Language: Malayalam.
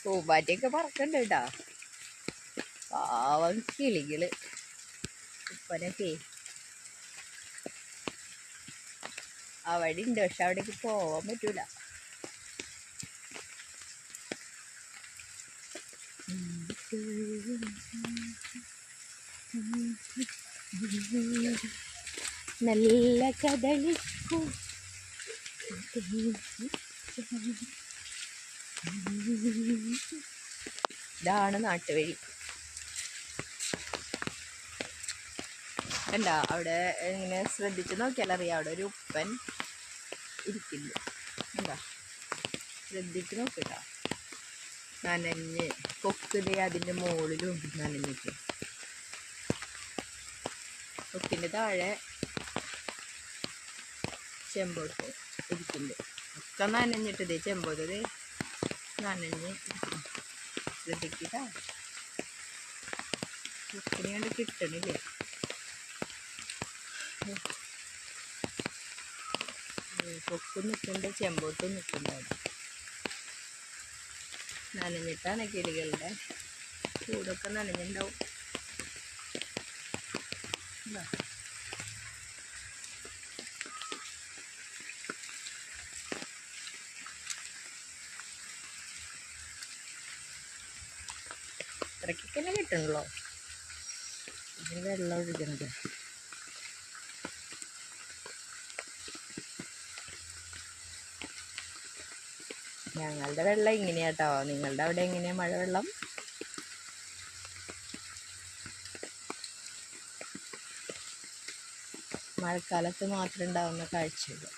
പൂമ്പാറ്റയൊക്കെ പറക്കണ്ട് കേട്ടാ. പാവം കിളികള്. ഉപ്പനൊക്കെ അവിടെ ഉണ്ട്, പക്ഷെ അവിടേക്ക് പോവാൻ പറ്റൂല. നല്ല കദളിപ്പൂ ഇതാണ് നാട്ടുവഴി. കണ്ട അവിടെ ഇങ്ങനെ ശ്രദ്ധിച്ച് നോക്കിയാൽ അറിയാം, അവിടെ ഒരു ഉപ്പൻ ഇരിക്കില്ല. എന്താ ശ്രദ്ധിച്ച് നോക്കിട്ടാ. നനഞ്ഞ് കൊക്കിന് അതിൻ്റെ മുകളിലും നനഞ്ഞിട്ട്, കൊക്കിൻ്റെ താഴെ ചെമ്പോട്ട് ഇരിക്കുന്നുണ്ട്. ഒക്കെ നനഞ്ഞിട്ടത് ചെമ്പോത്തത് നനഞ്ഞ് ശ്രദ്ധിക്കട്ടാ. കൊക്കിനെ കണ്ട് കിട്ടണില്ലേ. കൊക്കും നിൽക്കുന്നുണ്ട്, ചെമ്പോട്ടും നിൽക്കുന്നുണ്ടാവും. നനഞ്ഞിട്ടാണ് കിളികളുടെ കൂടൊക്കെ നനഞ്ഞിട്ടുണ്ടാവും. ഇത്രയ്ക്കൊക്കെ തന്നെ കിട്ടണല്ലോ. ഇതിന് വെള്ളം ഒഴിക്കുന്നത്. ഞങ്ങളുടെ വെള്ളം ഇങ്ങനെയാട്ടോ. നിങ്ങളുടെ അവിടെ എങ്ങനെയാ മഴവെള്ളം? മഴക്കാലത്ത് മാത്രം ഉണ്ടാവുന്ന കാഴ്ചകൾ.